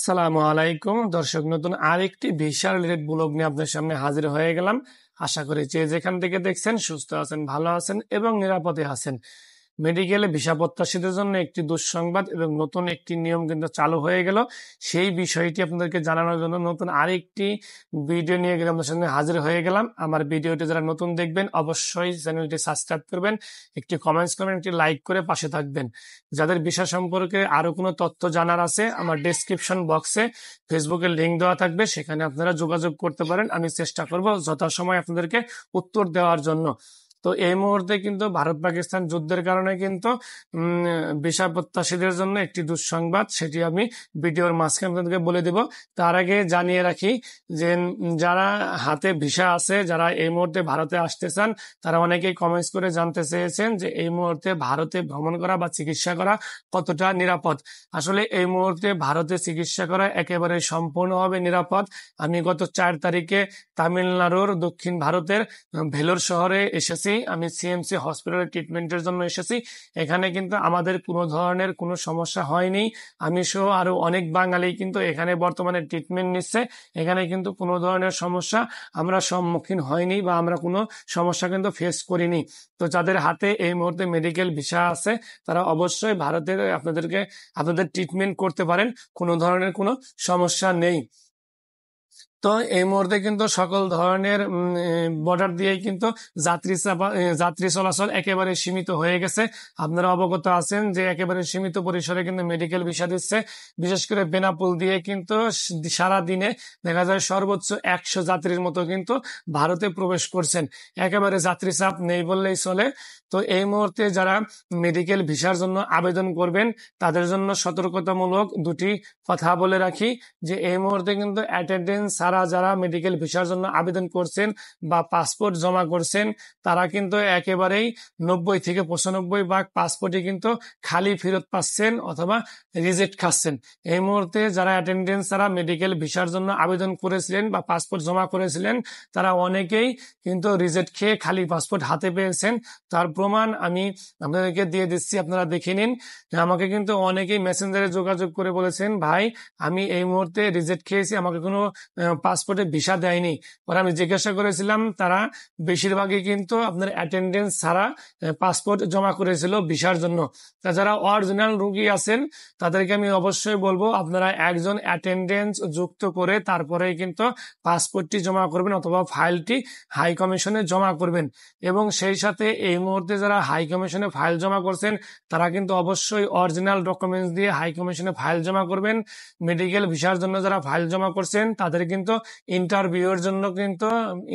আসসালামু আলাইকুম দর্শক, নতুন আরেকটি ভিসা রিলেটেড ব্লগ নিয়ে আপনার সামনে হাজির হয়ে গেলাম। আশা করি যে যেখান থেকে দেখছেন সুস্থ আছেন, ভালো আছেন এবং নিরাপদে আছেন। মেডিকেলে ভিসা প্রত্যাশীদের জন্য একটি দুঃসংবাদ এবং নতুন একটি নিয়ম কিন্তু চালু হয়ে গেল। সেই বিষয়টি আপনাদেরকে জানানোর জন্য নতুন আরেকটি ভিডিও নিয়ে গেলে আপনার সামনে হাজির হয়ে গেলাম। আমার ভিডিওটি যারা নতুন দেখবেন অবশ্যই চ্যানেলটি সাবস্ক্রাইব করবেন, একটি কমেন্টস করবেন, একটি লাইক করে পাশে থাকবেন। যাদের ভিসা সম্পর্কে আরো কোনো তথ্য জানার আছে, আমার ডেসক্রিপশন বক্সে ফেসবুকের লিঙ্ক দেওয়া থাকবে, সেখানে আপনারা যোগাযোগ করতে পারেন। আমি চেষ্টা করব যথাসময় আপনাদেরকে উত্তর দেওয়ার জন্য। তো এই মুহূর্তে কিন্তু ভারত পাকিস্তান যুদ্ধের কারণে কিন্তু ভিসা প্রত্যাশীদের জন্য একটি দুঃসংবাদ, সেটি আমি ভিডিওর মাঝখানে আপনাদেরকে বলে দেব। তার আগে জানিয়ে রাখি যে যারা হাতে ভিসা আছে, যারা এই মুহূর্তে ভারতে আসতে চান, তারা অনেকেই কমেন্টস করে জানতে চেয়েছেন যে এই মুহূর্তে ভারতে ভ্রমণ করা বা চিকিৎসা করা কতটা নিরাপদ। আসলে এই মুহূর্তে ভারতে চিকিৎসা করা একেবারে সম্পূর্ণভাবে নিরাপদ। আমি গত 4 তারিখে তামিলনাড়ুর দক্ষিণ ভারতের ভেলোর শহরে এসেছি। আমি সিএমসি হসপিটালে ট্রিটমেন্টের জন্য এসেছি। এখানে কিন্তু আমাদের কোনো ধরনের কোনো সমস্যা হয়নি। আমি সহ আরো অনেক বাঙালি কিন্তু এখানে বর্তমানে ট্রিটমেন্ট নিচ্ছে। এখানে কিন্তু কোনো ধরনের সমস্যা আমরা সম্মুখীন হয়নি বা আমরা কোনো সমস্যা কিন্তু ফেস করিনি। তো যাদের হাতে এই মুহূর্তে মেডিকেল ভিসা আছে, তারা অবশ্যই ভারতের আপনাদের ট্রিটমেন্ট করতে পারেন, কোনো ধরনের কোনো সমস্যা নেই। তো এই মুহূর্তে কিন্তু সকল ধরনের বর্ডার দিয়েই কিন্তু যাত্রী চলাচল একেবারে সীমিত হয়ে গেছে। আপনারা অবগত আছেন যে একেবারে সীমিত পরিসরে কিন্তু মেডিকেল ভিসা দিচ্ছে। বিশেষ করে বেনাপুল দিয়ে কিন্তু সারা দিনে দেখা যায় সর্বোচ্চ 100 যাত্রীর মতো কিন্তু ভারতে প্রবেশ করছেন। একেবারে যাত্রী চাপ নেই বললেই চলে। তো এই মুহূর্তে যারা মেডিকেল ভিসার জন্য আবেদন করবেন, তাদের জন্য সতর্কতামূলক দুটি কথা বলে রাখি যে এই মুহূর্তে কিন্তু অ্যাটেন্ডেন্স ছাড়া যারা মেডিকেল ভিসার জন্য আবেদন করছেন বা পাসপোর্ট জমা করছেন, তারা কিন্তু একেবারেই 90 থেকে 95% পাসপোর্টই কিন্তু খালি ফেরত পাচ্ছেন অথবা রিজেক্ট খাচ্ছেন। এই মুহূর্তে যারা অ্যাটেন্ডেন্স ছাড়া মেডিকেল ভিসার জন্য আবেদন করেছিলেন বা পাসপোর্ট জমা করেছিলেন, তারা অনেকেই কিন্তু রিজেক্ট খেয়ে খালি পাসপোর্ট হাতে পেয়েছেন। তার প্রমাণ আমি আপনাদেরকে দিয়ে দিচ্ছি, আপনারা দেখে নিন। আমাকে কিন্তু অনেকেই মেসেঞ্জারে যোগাযোগ করে বলেছেন, ভাই আমি এই মুহূর্তে রিজেক্ট খেয়েছি, আমাকে কোনো পাসপোর্টে ভিসা দেয়নি। পরে আমি জিজ্ঞাসা করেছিলাম, তারা বেশিরভাগই কিন্তু আপনার অ্যাটেন্ডেন্স ছাড়া পাসপোর্ট জমা করেছিল ভিসার জন্য। তা যারা অরিজিনাল রোগী আছেন, তাদেরকে আমি অবশ্যই বলবো আপনারা একজন অ্যাটেন্ডেন্স যুক্ত করে তারপরে কিন্তু পাসপোর্টটি জমা করবেন অথবা ফাইলটি হাই কমিশনে জমা করবেন। এবং সেই সাথে এই মুহূর্তে যারা হাই কমিশনে ফাইল জমা করছেন, তারা কিন্তু অবশ্যই অরিজিনাল ডকুমেন্টস দিয়ে হাই কমিশনে ফাইল জমা করবেন। মেডিকেল ভিসার জন্য যারা ফাইল জমা করছেন, তাদের কিন্তু ইন্টারভিউর জন্য কিন্তু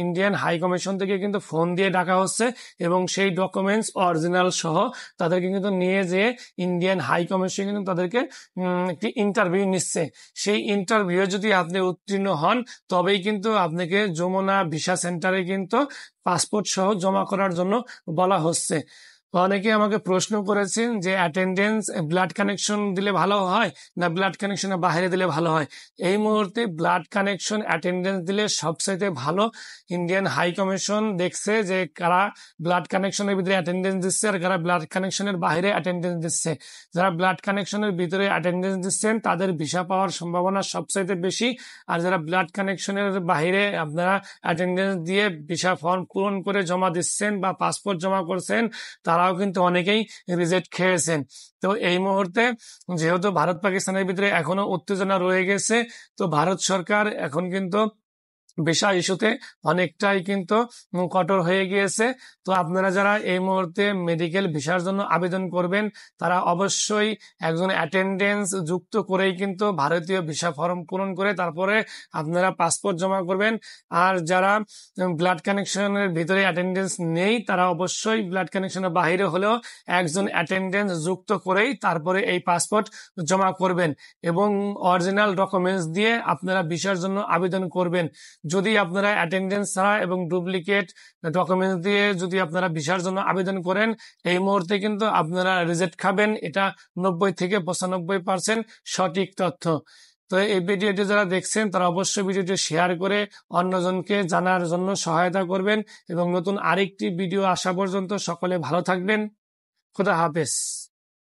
ইন্ডিয়ান হাই কমিশন থেকে কিন্তু ফোন দিয়ে ডাকা হচ্ছে এবং সেই ডকুমেন্টস অরিজিনাল সহ তাদেরকে কিন্তু নিয়ে যেয়ে ইন্ডিয়ান হাই কমিশন কিন্তু তাদেরকে একটি ইন্টারভিউ নিচ্ছে। সেই ইন্টারভিউ যদি আপনি উত্তীর্ণ হন, তবেই কিন্তু আপনাকে যমুনা ভিসা সেন্টারে কিন্তু পাসপোর্ট সহ জমা করার জন্য বলা হচ্ছে। অনেকে আমাকে প্রশ্ন করেছেন যে অ্যাটেন্ডেন্স ব্লাড কানেকশন দিলে ভালো হয় না ব্লাড কানেকশনের বাইরে দিলে ভালো হয়। এই মুহূর্তে ব্লাড কানেকশন অ্যাটেন্ডেন্স দিলে সবচাইতে ভালো। ইন্ডিয়ান হাই কমিশন দেখছে যে কারা ব্লাড কানেকশনের ভিতরে অ্যাটেন্ডেন্স দিচ্ছে আর কারা ব্লাড কানেকশনের বাইরে অ্যাটেন্ডেন্স দিচ্ছে। যারা ব্লাড কানেকশনের ভিতরে অ্যাটেন্ডেন্স দিচ্ছেন, তাদের ভিসা পাওয়ার সম্ভাবনা সবচাইতে বেশি। আর যারা ব্লাড কানেকশনের বাইরে আপনারা অ্যাটেন্ডেন্স দিয়ে ভিসা ফর্ম পূরণ করে জমা দিচ্ছেন বা পাসপোর্ট জমা করছেন, তারাও কিন্তু অনেকেই রিজেক্ট খেয়েছেন। তো এই মুহূর্তে যেহেতু ভারত পাকিস্তানের ভিতরে এখনো উত্তেজনা রয়ে গেছে, তো ভারত সরকার এখন কিন্তু ভিসা ইস্যুতে অনেকটাই কিন্তু কঠোর হয়ে গিয়েছে। তো আপনারা যারা এই মুহূর্তে মেডিকেল ভিসার জন্য আবেদন করবেন, তারা অবশ্যই একজন অ্যাটেন্ডেন্স যুক্ত করেই কিন্তু ভারতীয় ভিসা ফর্ম পূরণ করে তারপরে আপনারা পাসপোর্ট জমা করবেন। আর যারা ব্লাড কানেকশনের ভিতরে অ্যাটেন্ডেন্স নেই, তারা অবশ্যই ব্লাড কানেকশনের বাইরে হলেও একজন অ্যাটেন্ডেন্স যুক্ত করেই তারপরে এই পাসপোর্ট জমা করবেন এবং অরিজিনাল ডকুমেন্টস দিয়ে আপনারা ভিসার জন্য আবেদন করবেন। যদি আপনারা অ্যাটেন্ডেন্স ছাড়া এবং ডুপ্লিকেট ডকুমেন্টস দিয়ে যদি আপনারা ভিসার জন্য আবেদন করেন, এই মুহূর্তে কিন্তু আপনারা রিজেক্ট খাবেন। এটা 90 থেকে 95% সঠিক তথ্য। তো এই ভিডিওটি যারা দেখছেন, তারা অবশ্যই ভিডিওটি শেয়ার করে অন্যজনকে জানার জন্য সহায়তা করবেন এবং নতুন আরেকটি ভিডিও আসা পর্যন্ত সকলে ভালো থাকবেন। খোদা হাফেজ।